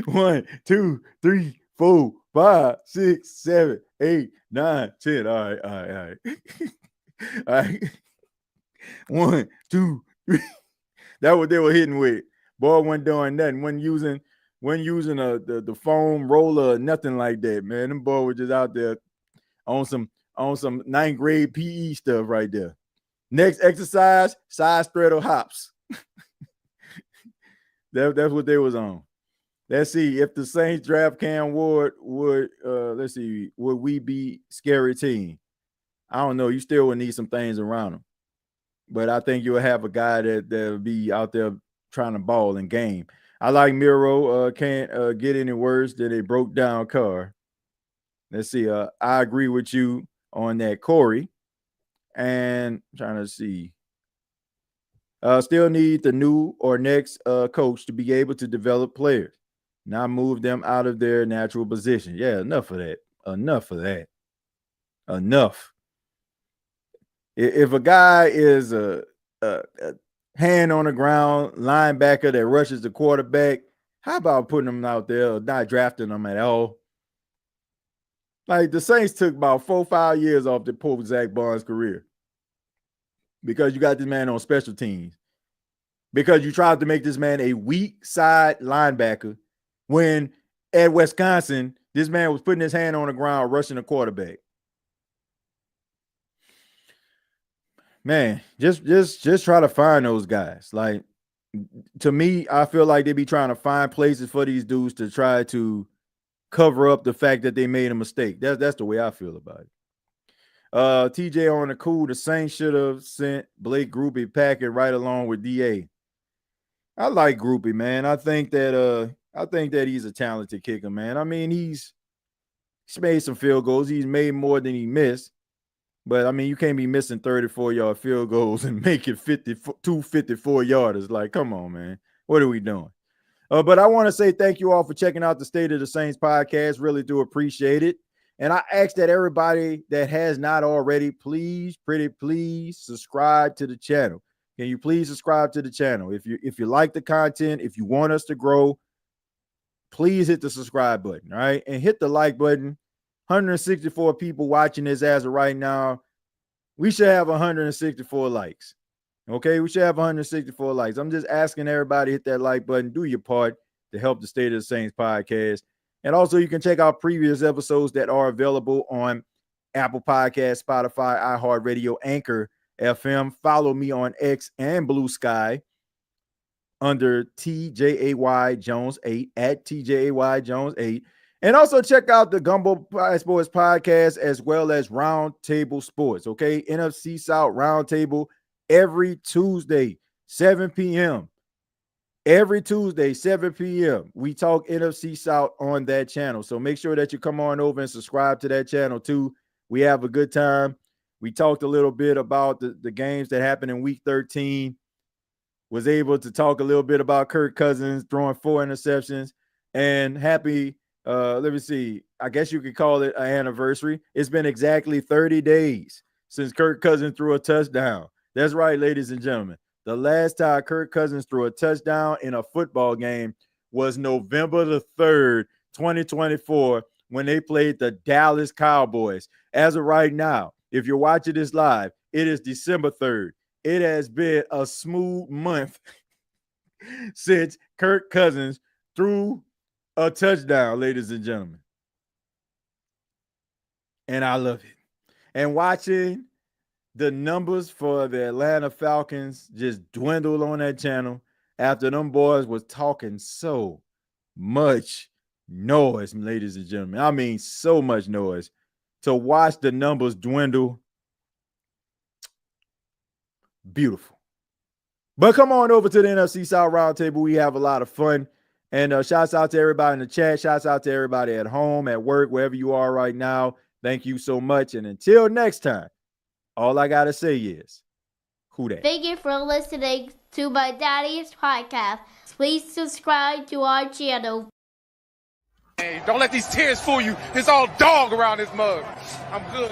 1, 2, 3, 4, 5, 6, 7, 8, 9, 10. All right. All right. 1, 2, 3. That's what they were hitting with. Boy wasn't doing nothing. Wasn't using the foam roller or nothing like that, man. Them boy were just out there on some 9th grade PE stuff right there. Next exercise, side straddle hops. That's what they was on. Let's see. If the Saints draft Cam Ward, would we be scary team? I don't know. You still would need some things around him. But I think you'll have a guy that'll be out there trying to ball and game. I like Miro. Can't get any worse than a broke down car. Let's see. I agree with you on that, Corey. And I'm trying to see. Still need the new or next coach to be able to develop players, not move them out of their natural position. Yeah, enough of that. Enough. If a guy is a hand on the ground linebacker that rushes the quarterback, how about putting him out there or not drafting him at all? Like the Saints took about 4-5 years off the poor Zach Barnes' career because you got this man on special teams, because you tried to make this man a weak side linebacker when at Wisconsin, this man was putting his hand on the ground rushing the quarterback. Man, just try to find those guys. Like, to me, I feel like they be trying to find places for these dudes to try to cover up the fact that they made a mistake. That's the way I feel about it. TJ on the cool, the Saints should have sent Blake Groupie packet right along with DA. I like Groupie, man. I think that he's a talented kicker, man. I mean, he's made some field goals. He's made more than he missed. But I mean, you can't be missing 34-yard field goals and make it 54-yarders. Like, come on, man. What are we doing? But I want to say thank you all for checking out the State of the Saints podcast. Really do appreciate it. And I ask that everybody that has not already, please subscribe to the channel. Can you please subscribe to the channel? If you like the content, if you want us to grow, please hit the subscribe button, all right? And hit the like button. 164 people watching this as of right now. We should have 164 likes. Okay, we should have 164 likes. I'm just asking everybody to hit that like button, do your part to help the State of the Saints podcast. And also, you can check out previous episodes that are available on Apple Podcasts, Spotify, iHeartRadio, Anchor FM. Follow me on X and Blue Sky under TJAY Jones 8 at TJAY Jones 8. And also check out the Gumbo Sports podcast as well as Roundtable Sports. Okay, NFC South Roundtable every Tuesday, 7 p.m. Every Tuesday, 7 p.m. We talk NFC South on that channel. So make sure that you come on over and subscribe to that channel too. We have a good time. We talked a little bit about the games that happened in week 13. Was able to talk a little bit about Kirk Cousins throwing 4 interceptions. And happy, let me see, I guess you could call it an anniversary. It's been exactly 30 days since Kirk Cousins threw a touchdown. That's right, ladies and gentlemen. The last time Kirk Cousins threw a touchdown in a football game was November the 3rd, 2024, when they played the Dallas Cowboys. As of right now, if you're watching this live, it is December 3rd. It has been a smooth month since Kirk Cousins threw a touchdown, ladies and gentlemen. And I love it. And watching the numbers for the Atlanta Falcons just dwindle on that channel after them boys was talking so much noise, ladies and gentlemen. I mean, so much noise. To watch the numbers dwindle, beautiful. But come on over to the NFC South Roundtable. We have a lot of fun. And shouts out to everybody in the chat. Shouts out to everybody at home, at work, wherever you are right now. Thank you so much. And until next time, all I got to say is, who that? Thank you for listening to my daddy's podcast. Please subscribe to our channel. Hey, don't let these tears fool you. It's all dog around this mug. I'm good.